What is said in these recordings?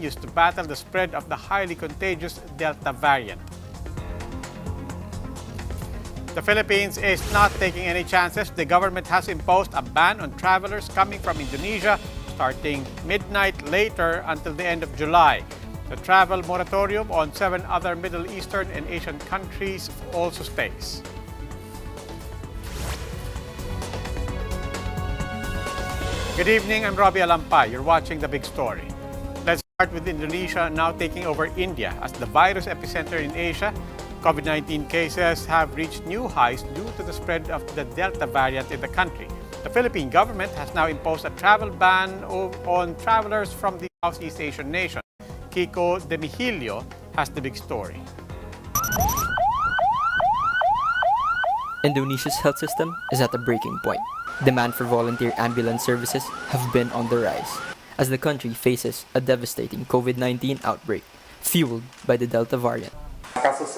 used to battle the spread of the highly contagious Delta variant. The Philippines is not taking any chances. The government has imposed a ban on travelers coming from Indonesia starting midnight later until the end of July. The travel moratorium on 7 other Middle Eastern and Asian countries also stays. Good evening, I'm Robbie Alampay. You're watching The Big Story. Let's start with Indonesia now taking over India as the virus epicenter in Asia. COVID-19 cases have reached new highs due to the spread of the Delta variant in the country. The Philippine government has now imposed a travel ban on travelers from the Southeast Asian nation. Kiko Demihilio has the big story. Indonesia's health system is at a breaking point. Demand for volunteer ambulance services have been on the rise as the country faces a devastating COVID-19 outbreak fueled by the Delta variant.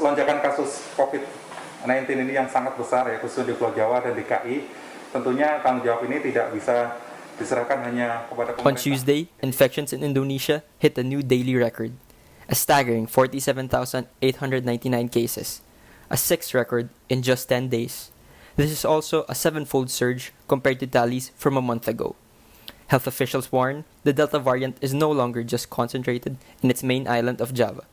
Lonjakan kasus COVID-19 ini yang sangat besar ya, khususnya di Pulau Jawa dan DKI. Tentunya tanggung jawab ini tidak bisa diserahkan hanya kepada pemerintah. On Tuesday, infections in Indonesia hit a new daily record, a staggering 47,899 cases, a sixth record in just 10 days. This is also a seven-fold surge compared to tallies from a month ago. Health officials warn the Delta variant is no longer just concentrated in its main island of Java.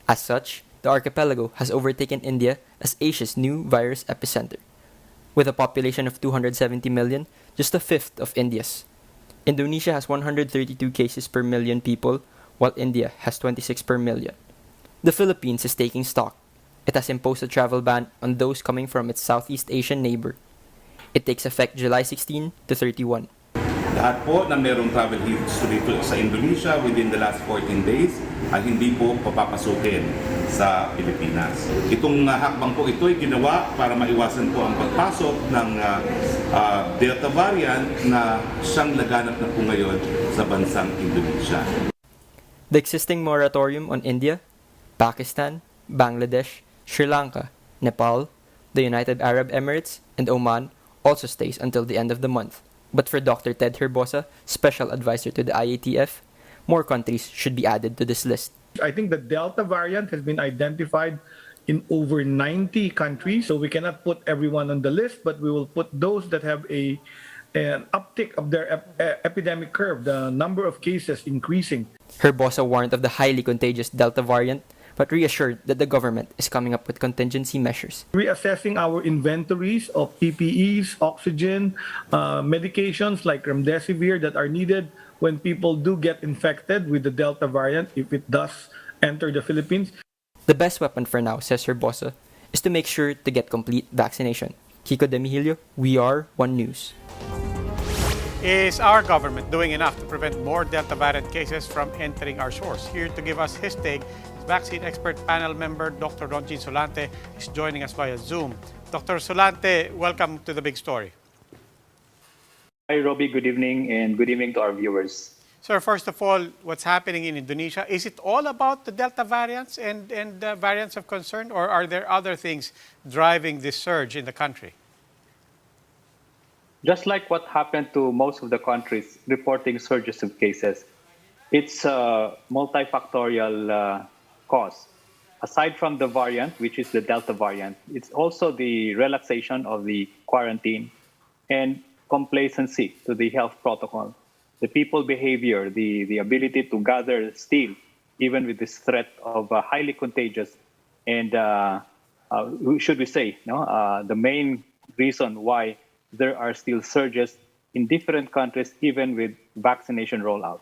As such, the archipelago has overtaken India as Asia's new virus epicenter. With a population of 270 million, just a fifth of India's. Indonesia has 132 cases per million people, while India has 26 per million. The Philippines is taking stock. It has imposed a travel ban on those coming from its Southeast Asian neighbor. It takes effect July 16 to 31. Lahat po na mayroong travel history sa Indonesia within the last 14 days ay hindi po papapasukin sa Pilipinas. Itong hakbang po ito ay ginawa para maiwasan po ang pagpasok ng Delta variant na siyang laganap na po ngayon sa bansang Indonesia. The existing moratorium on India, Pakistan, Bangladesh, Sri Lanka, Nepal, the United Arab Emirates, and Oman also stays until the end of the month. But for Dr. Ted Herbosa, special advisor to the IATF, more countries should be added to this list. I think the Delta variant has been identified in over 90 countries, so we cannot put everyone on the list, but we will put those that have an uptick of their epidemic curve, the number of cases increasing. Herbosa warned of the highly contagious Delta variant, but reassured that the government is coming up with contingency measures. Reassessing our inventories of PPEs, oxygen, medications like remdesivir that are needed when people do get infected with the Delta variant, if it does enter the Philippines. The best weapon for now, says Herbosa, is to make sure to get complete vaccination. Kiko Demihilio, We Are One News. Is our government doing enough to prevent more Delta variant cases from entering our shores? Here to give us his take, vaccine expert panel member Dr. Ronjin Solante is joining us via Zoom. Dr. Solante, welcome to The Big Story. Hi, Robbie. Good evening, and good evening to our viewers. Sir, first of all, what's happening in Indonesia? Is it all about the Delta variants and variants of concern, or are there other things driving this surge in the country? Just like what happened to most of the countries reporting surges of cases, it's a multifactorial cause. Aside from the variant, which is the Delta variant, it's also the relaxation of the quarantine and complacency to the health protocol. The people behavior, the ability to gather still, even with this threat of highly contagious, and should we say, the main reason why there are still surges in different countries, even with vaccination rollout.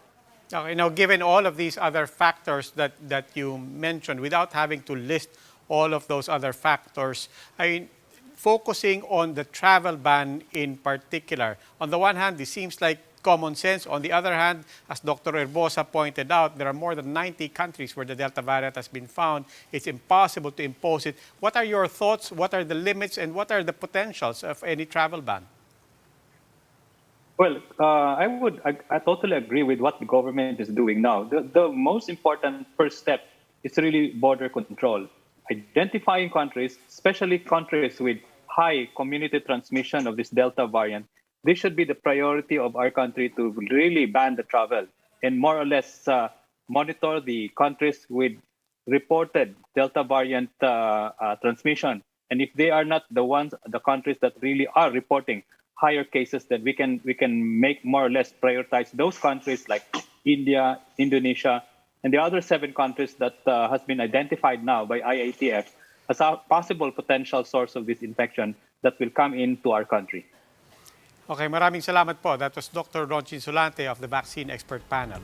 Okay, now, given all of these other factors that you mentioned, without having to list all of those other factors, I mean, focusing on the travel ban in particular, on the one hand, this seems like common sense. On the other hand, as Dr. Herbosa pointed out, there are more than 90 countries where the Delta variant has been found. It's impossible to impose it. What are your thoughts? What are the limits? And what are the potentials of any travel ban? Well, I totally agree with what the government is doing now. The most important first step is really border control. Identifying countries, especially countries with high community transmission of this Delta variant, this should be the priority of our country to really ban the travel and more or less monitor the countries with reported Delta variant transmission. And if they are not the countries that really are reporting higher cases, then we can make more or less prioritize those countries like India, Indonesia, and the other 7 countries that has been identified now by IATF as a possible potential source of this infection that will come into our country. Okay, maraming salamat po. That was Dr. Ronchin Sulante of the Vaccine Expert Panel.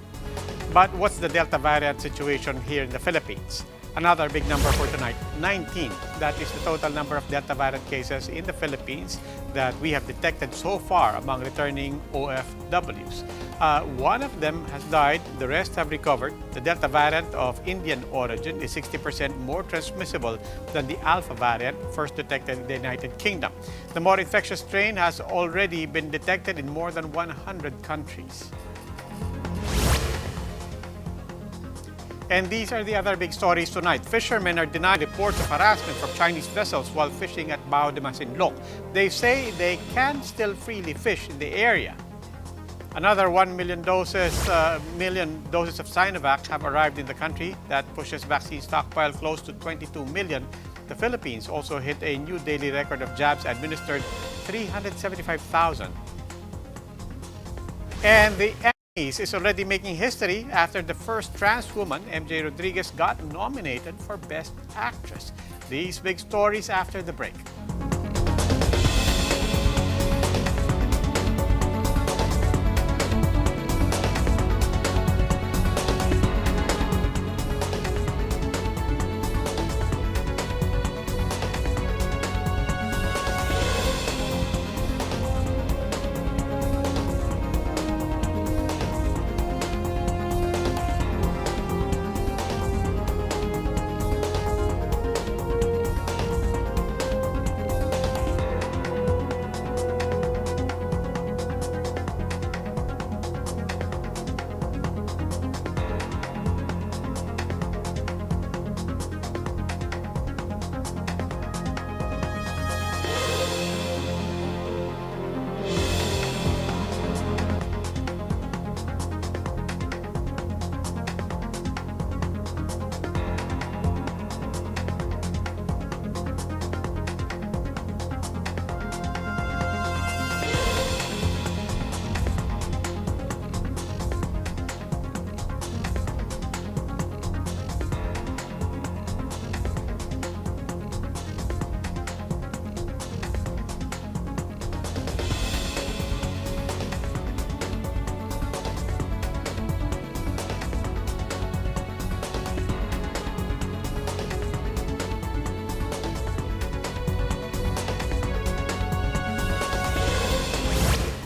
But what's the Delta variant situation here in the Philippines? Another big number for tonight, 19. That is the total number of Delta variant cases in the Philippines that we have detected so far among returning OFWs. One of them has died, the rest have recovered. The Delta variant of Indian origin is 60% more transmissible than the Alpha variant, first detected in the United Kingdom. The more infectious strain has already been detected in more than 100 countries. And these are the other big stories tonight. Fishermen are denying reports of harassment from Chinese vessels while fishing at Bao de Masinloc. They say they can still freely fish in the area. Another 1 million doses of Sinovac have arrived in the country. That pushes vaccine stockpile close to 22 million. The Philippines also hit a new daily record of jabs administered, 375,000. And the is already making history after the first trans woman, MJ Rodriguez, got nominated for Best Actress. These big stories after the break.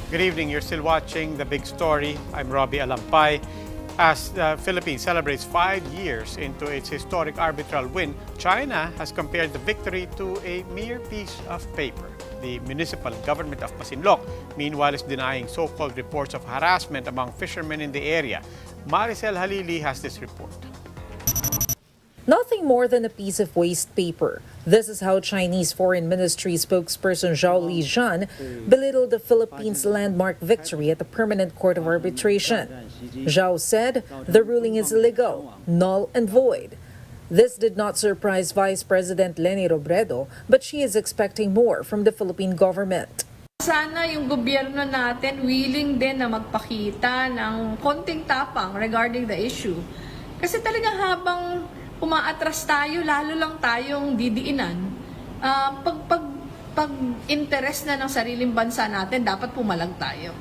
Good evening. You're still watching The Big Story. I'm Robbie Alampay. As the Philippines celebrates 5 years into its historic arbitral win, China has compared the victory to a mere piece of paper. The municipal government of Masinloc, meanwhile, is denying so-called reports of harassment among fishermen in the area. Maricel Halili has this report. Nothing more than a piece of waste paper. This is how Chinese Foreign Ministry spokesperson Zhao Lijian belittled the Philippines' landmark victory at the Permanent Court of Arbitration. Zhao said the ruling is illegal, null and void. This did not surprise Vice President Leni Robredo, but she is expecting more from the Philippine government. Sana yung gobyerno natin willing din na magpakita ng konting tapang regarding the issue. Kasi talagang habang umaatras tayo, lalo lang tayong didiinan. Pag-interest na ng sariling bansa natin, dapat pumalag tayo.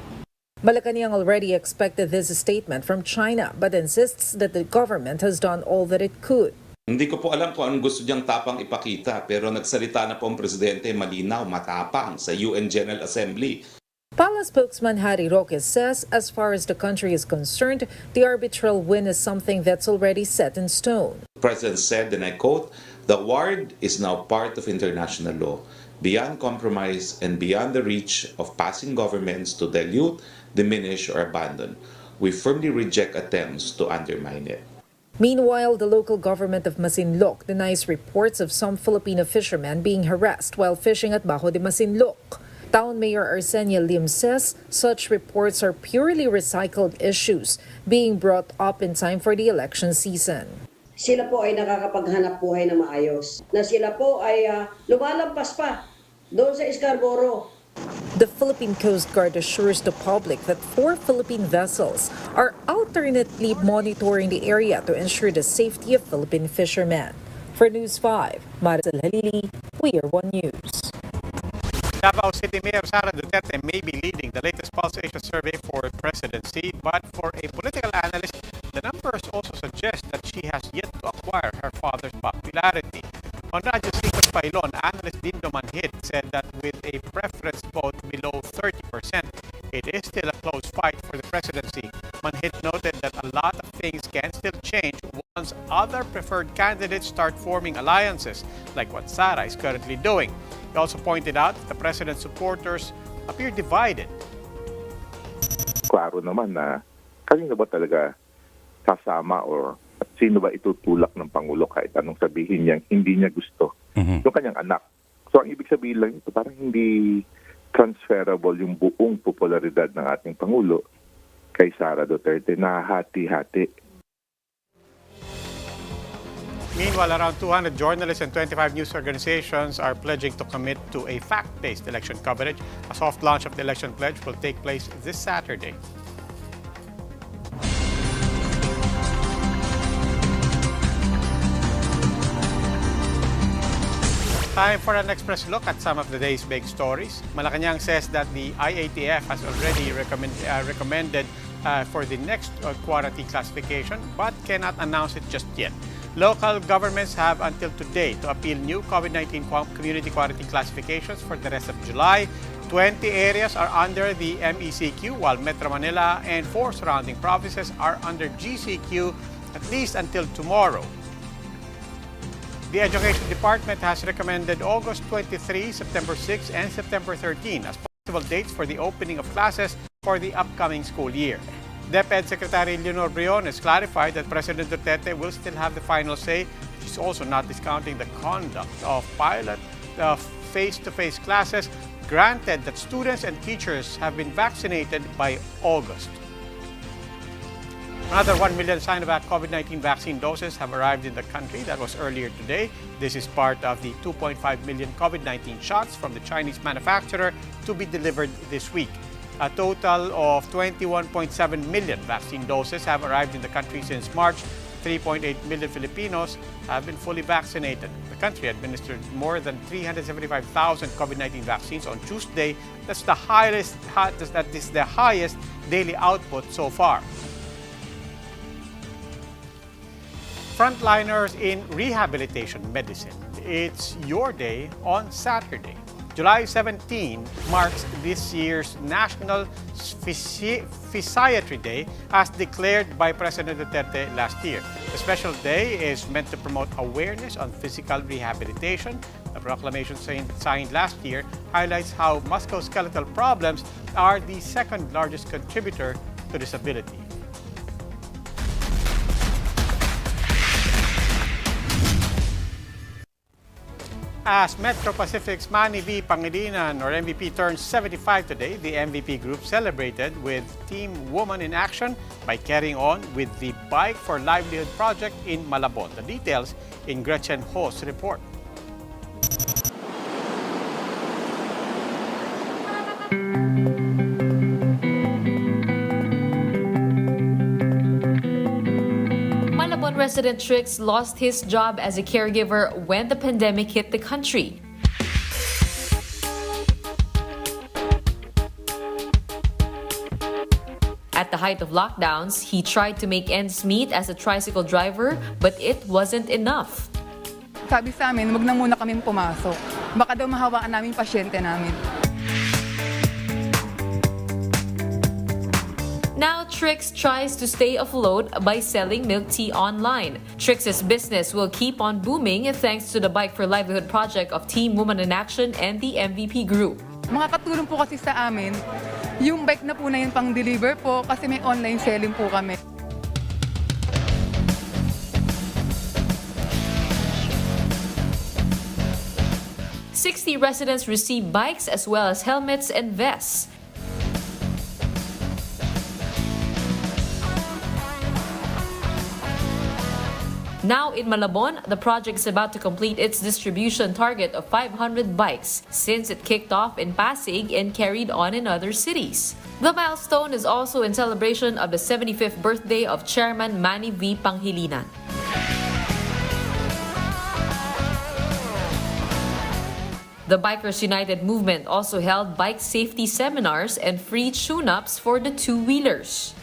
Malacanang already expected this statement from China but insists that the government has done all that it could. Hindi ko po alam kung anong gusto niyang tapang ipakita pero nagsalita na po ang presidente malinaw, matapang sa UN General Assembly. Pala spokesman Harry Roque says as far as the country is concerned, the arbitral win is something that's already set in stone. The president said, and I quote, "The award is now part of international law, beyond compromise and beyond the reach of passing governments to dilute, diminish, or abandon. We firmly reject attempts to undermine it." Meanwhile, the local government of Masinloc denies reports of some Filipino fishermen being harassed while fishing at Bajo de Masinloc. Town Mayor Arsenia Lim says such reports are purely recycled issues being brought up in time for the election season. Sila po ay nakakapaghanap buhay na maayos. Na sila po ay lumalampas pa doon sa Scarborough. The Philippine Coast Guard assures the public that 4 Philippine vessels are alternately monitoring the area to ensure the safety of Philippine fishermen. For News 5, Maricel Halili, We Are One News. Davao City Mayor Sara Duterte may be leading the latest Pulse Asia survey for presidency, but for a political analyst, the numbers also suggest that she has yet to acquire her father's popularity. On Radyo 5 Pailon, analyst Dindo Manhid said that with a preference vote below 30%, it is still a close fight for the presidency. Manhid noted that a lot of things can still change once other preferred candidates start forming alliances, like what Sara is currently doing. He also pointed out that the president's supporters appear divided. Klaro naman na kanino ba talaga sasama or sino ba itutulak ng Pangulo kahit anong sabihin niya hindi niya gusto yung kanyang anak. So ang ibig sabihin lang ito, parang hindi transferable yung buong popularidad ng ating Pangulo kay Sara Duterte na hati-hati. Meanwhile, around 200 journalists and 25 news organizations are pledging to commit to a fact-based election coverage. A soft launch of the election pledge will take place this Saturday. Time for an express look at some of the day's big stories. Malacanang says that the IATF has already recommended for the next quarantine classification but cannot announce it just yet. Local governments have until today to appeal new COVID-19 community quarantine classifications for the rest of July. 20 areas are under the MECQ, while Metro Manila and 4 surrounding provinces are under GCQ at least until tomorrow. The Education Department has recommended August 23, September 6, and September 13 as possible dates for the opening of classes for the upcoming school year. DepEd Secretary Leonor Briones clarified that President Duterte will still have the final say. She's also not discounting the conduct of pilot face-to-face classes, granted that students and teachers have been vaccinated by August. Another 1 million Sinovac COVID-19 vaccine doses have arrived in the country. That was earlier today. This is part of the 2.5 million COVID-19 shots from the Chinese manufacturer to be delivered this week. A total of 21.7 million vaccine doses have arrived in the country since March. 3.8 million Filipinos have been fully vaccinated. The country administered more than 375,000 COVID-19 vaccines on Tuesday. That is the highest daily output so far. Frontliners in rehabilitation medicine. It's your day on Saturday. July 17 marks this year's National Physiatry Day as declared by President Duterte last year. The special day is meant to promote awareness on physical rehabilitation. The proclamation signed last year highlights how musculoskeletal problems are the second largest contributor to disability. As Metro Pacific's Manny V. Pangilinan or MVP turns 75 today, the MVP group celebrated with Team Woman in Action by carrying on with the Bike for Livelihood project in Malabon. The details in Gretchen Ho's report. President Trix lost his job as a caregiver when the pandemic hit the country. At the height of lockdowns, he tried to make ends meet as a tricycle driver, but it wasn't enough. Sabi sa amin, wag na muna kaming pumasok. Baka daw mahawakan namin pasyente namin. Now, Trix tries to stay afloat by selling milk tea online. Trix's business will keep on booming thanks to the Bike for Livelihood project of Team Woman in Action and the MVP Group. Makakatulong po kasi sa amin, yung bike na po na yun pang-deliver po kasi may online selling po kami. 60 residents received bikes as well as helmets and vests. Now in Malabon, the project is about to complete its distribution target of 500 bikes since it kicked off in Pasig and carried on in other cities. The milestone is also in celebration of the 75th birthday of Chairman Manny V. Pangilinan. The Bikers United movement also held bike safety seminars and free tune-ups for the two-wheelers.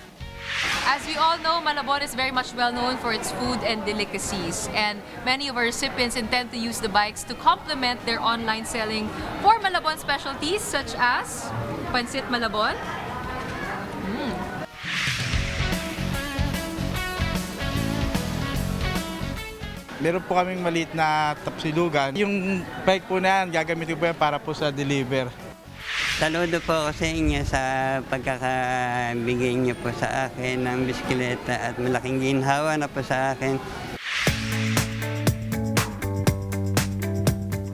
As we all know, Malabon is very much well known for its food and delicacies, and many of our recipients intend to use the bikes to complement their online selling for Malabon specialties such as Pancit Malabon. Meron po kaming maliit na tapsilugan. Yung bike po na yan, gagamitin po yan para po sa deliver. Saludo po ako sa inyo sa pagkakabigay niyo po sa akin ng bisikleta at malaking ginhawa na po sa akin.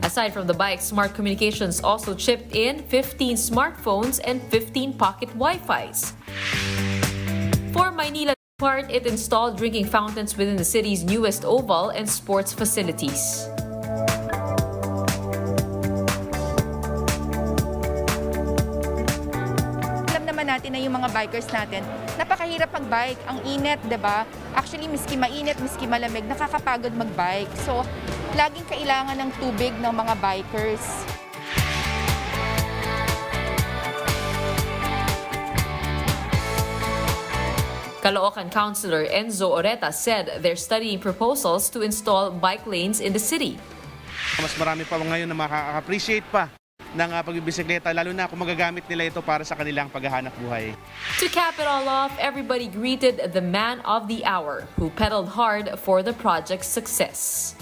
Aside from the bike, Smart Communications also chipped in 15 smartphones and 15 pocket Wi-Fis. For Maynila part, it installed drinking fountains within the city's newest oval and sports facilities. Alam naman natin na yung mga bikers natin, napakahirap mag-bike. Ang init, 'di ba? Actually, miski mainit, miski malamig, nakakapagod mag-bike. So, laging kailangan ng tubig ng mga bikers. Caloocan Councilor Enzo Oreta said they're studying proposals to install bike lanes in the city. Mas marami pa ngayon na makaka-appreciate pa ng pagbibisikleta, lalo na kung magagamit nila ito para sa kanilang paghahanap buhay. To cap it all off, everybody greeted the man of the hour who pedaled hard for the project's success.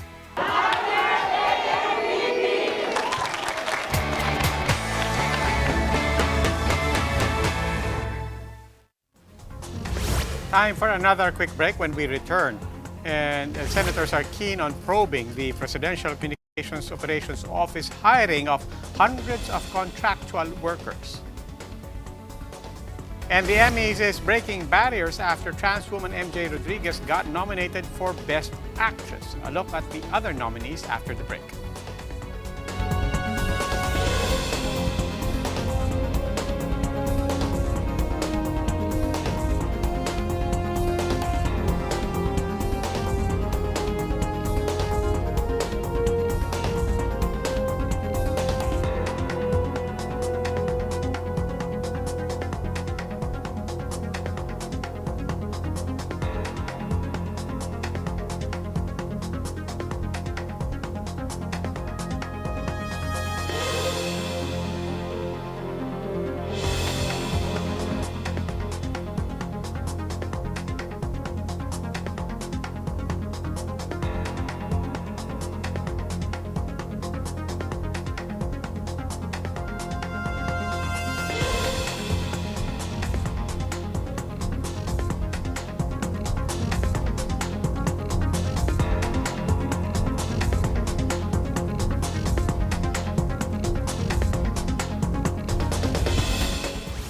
Time for another quick break. When we return, and senators are keen on probing the Presidential Communications Operations Office hiring of hundreds of contractual workers. And the Emmys is breaking barriers after trans woman MJ Rodriguez got nominated for Best Actress. A look at the other nominees after the break.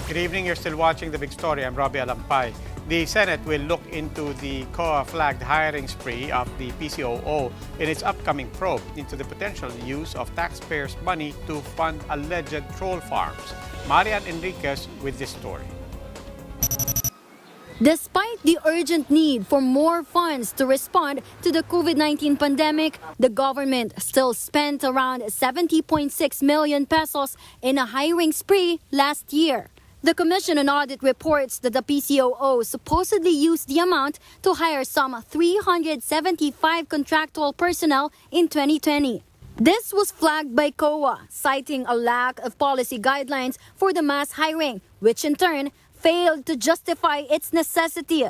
Good evening. You're still watching The Big Story. I'm Robbie Alampay. The Senate will look into the COA-flagged hiring spree of the PCOO in its upcoming probe into the potential use of taxpayers' money to fund alleged troll farms. Marian Enriquez with this story. Despite the urgent need for more funds to respond to the COVID-19 pandemic, the government still spent around 70.6 million pesos in a hiring spree last year. The Commission on Audit reports that the PCOO supposedly used the amount to hire some 375 contractual personnel in 2020. This was flagged by COA, citing a lack of policy guidelines for the mass hiring, which in turn failed to justify its necessity.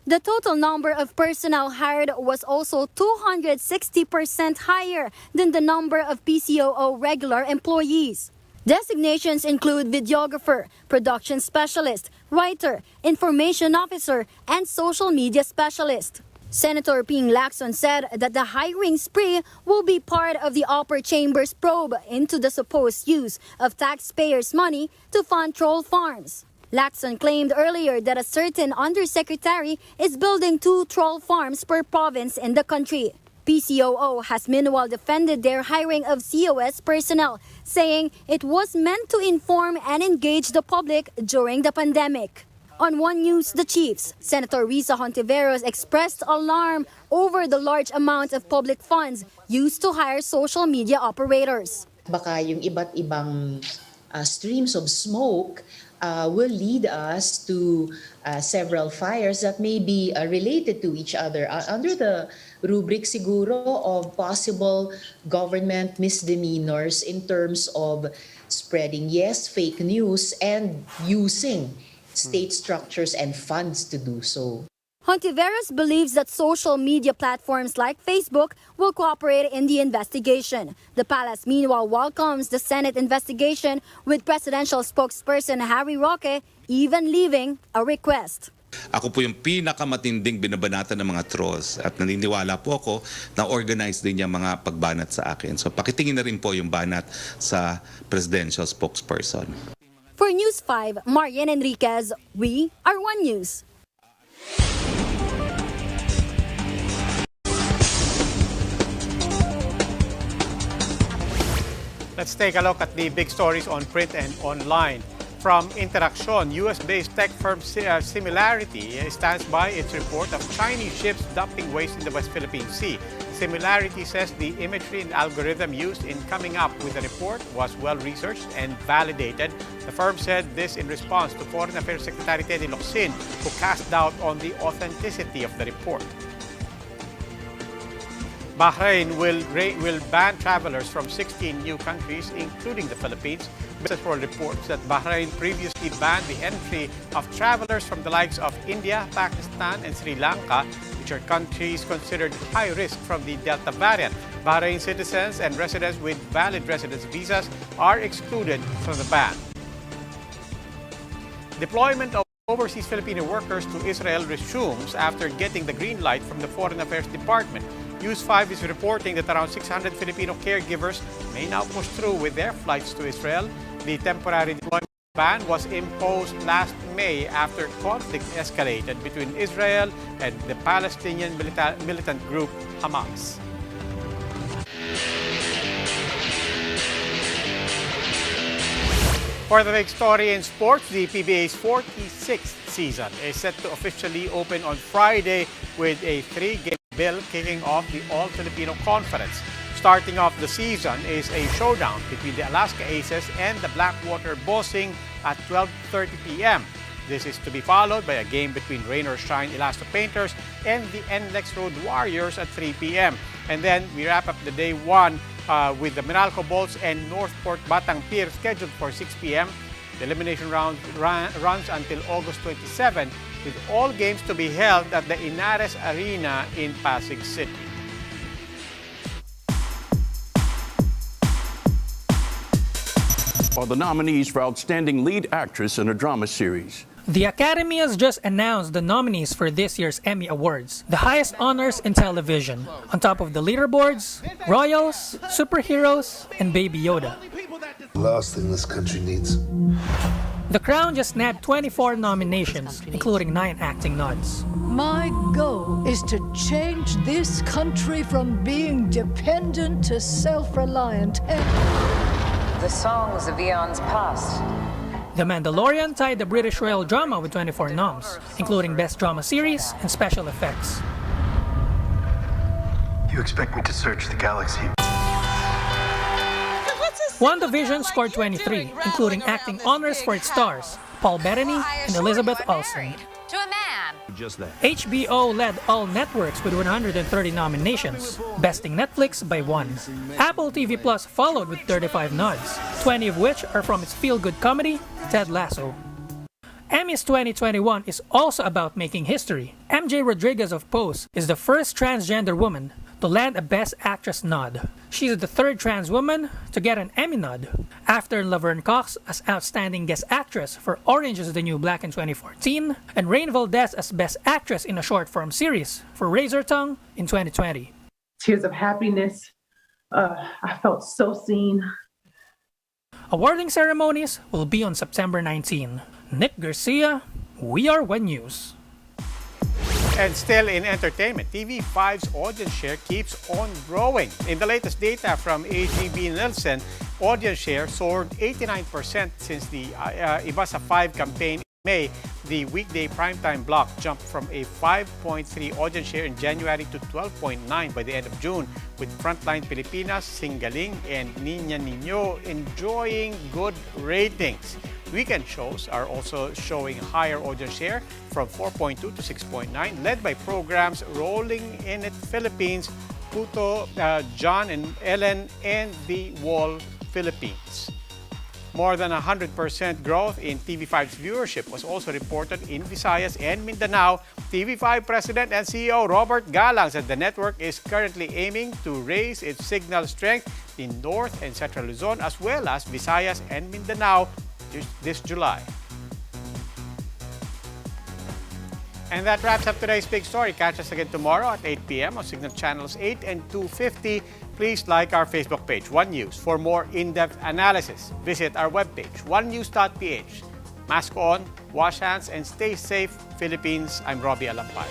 The total number of personnel hired was also 260% higher than the number of PCOO regular employees. Designations include videographer, production specialist, writer, information officer, and social media specialist. Senator Ping Lacson said that the hiring spree will be part of the upper chamber's probe into the supposed use of taxpayers' money to fund troll farms. Lacson claimed earlier that a certain undersecretary is building 2 troll farms per province in the country. PCOO has meanwhile defended their hiring of COS personnel, saying it was meant to inform and engage the public during the pandemic. On One News, The Chiefs, Senator Risa Hontiveros expressed alarm over the large amount of public funds used to hire social media operators. Baka yung iba't ibang streams of smoke will lead us to several fires that may be related to each other under the rubric siguro of possible government misdemeanors in terms of spreading, fake news and using state structures and funds to do so. Hontiveros believes that social media platforms like Facebook will cooperate in the investigation. The palace meanwhile welcomes the Senate investigation, with presidential spokesperson Harry Roque even leaving a request. Ako po yung pinakamatinding binabanatan ng mga trolls at naniniwala po ako na organized din yung mga pagbanat sa akin. So pakitingin na rin po yung banat sa presidential spokesperson. For News 5, Marian Enriquez, we are One News. Let's take a look at the big stories on print and online. From Interaction, US-based tech firm Similarity stands by its report of Chinese ships dumping waste in the West Philippine Sea. Similarity says the imagery and algorithm used in coming up with the report was well-researched and validated. The firm said this in response to Foreign Affairs Secretary Teddy Locsin, who cast doubt on the authenticity of the report. Bahrain will ban travelers from 16 new countries, including the Philippines. Business World reports that Bahrain previously banned the entry of travelers from the likes of India, Pakistan, and Sri Lanka, which are countries considered high risk from the Delta variant. Bahrain citizens and residents with valid residence visas are excluded from the ban. Deployment of overseas Filipino workers to Israel resumes after getting the green light from the Foreign Affairs Department. News 5 is reporting that around 600 Filipino caregivers may now push through with their flights to Israel. The temporary deployment ban was imposed last May after conflict escalated between Israel and the Palestinian militant group Hamas. For the big story in sports, the PBA's 46th season is set to officially open on Friday with a 3-game bill kicking off the All-Filipino Conference. Starting off the season is a showdown between the Alaska Aces and the Blackwater Bossing at 12:30 p.m. This is to be followed by a game between Rain or Shine Elasto Painters and the NLEX Road Warriors at 3 p.m. And then we wrap up the day one with the Meralco Bolts and Northport Batang Pier scheduled for 6 p.m. The elimination round runs until August 27, with all games to be held at the Inares Arena in Pasig City. Are the nominees for Outstanding Lead Actress in a Drama Series. The Academy has just announced the nominees for this year's Emmy Awards, the highest honors in television. On top of the leaderboards, Royals, Superheroes, and Baby Yoda. The last thing this country needs. The Crown just nabbed 24 nominations, including 9 acting nods. My goal is to change this country from being dependent to self-reliant. The songs of eons past. The Mandalorian tied the British royal drama with 24 noms, including Best Drama Series and Special Effects. You expect me to search the galaxy? WandaVision scored 23, including acting honors for its stars, Paul Bettany and Elizabeth Olsen. To a man. Just that. HBO led all networks with 130 nominations, besting Netflix by 1. Apple TV Plus followed with 35 nods, 20 of which are from its feel-good comedy, Ted Lasso. Emmys 2021 is also about making history. MJ Rodriguez of Pose is the first transgender woman to land a Best Actress nod. She's the third trans woman to get an Emmy nod, after Laverne Cox as Outstanding Guest Actress for Orange is the New Black in 2014, and Rain Valdez as Best Actress in a Short-Form Series for Razor Tongue in 2020. Tears of happiness. I felt so seen. Awarding ceremonies will be on September 19. Nick Garcia, We Are One News. And still in entertainment, TV5's audience share keeps on growing. In the latest data from AGB Nielsen, audience share soared 89% since the Ibasa 5 campaign in May. The weekday primetime block jumped from a 5.3 audience share in January to 12.9 by the end of June, with Frontline Pilipinas, Singaling, and Niña Niño enjoying good ratings. Weekend shows are also showing higher audience share from 4.2 to 6.9, led by programs Rolling in It Philippines, Puto, John and Ellen, and The Wall Philippines. More than 100% growth in TV5's viewership was also reported in Visayas and Mindanao. TV5 President and CEO Robert Galang said the network is currently aiming to raise its signal strength in North and Central Luzon as well as Visayas and Mindanao this July. And that wraps up today's big story. Catch us again tomorrow at 8 p.m. on Signal Channels 8 and 250. Please like our Facebook page, One News. For more in-depth analysis, visit our webpage, onenews.ph. Mask on, wash hands, and stay safe, Philippines. I'm Robbie Alampay.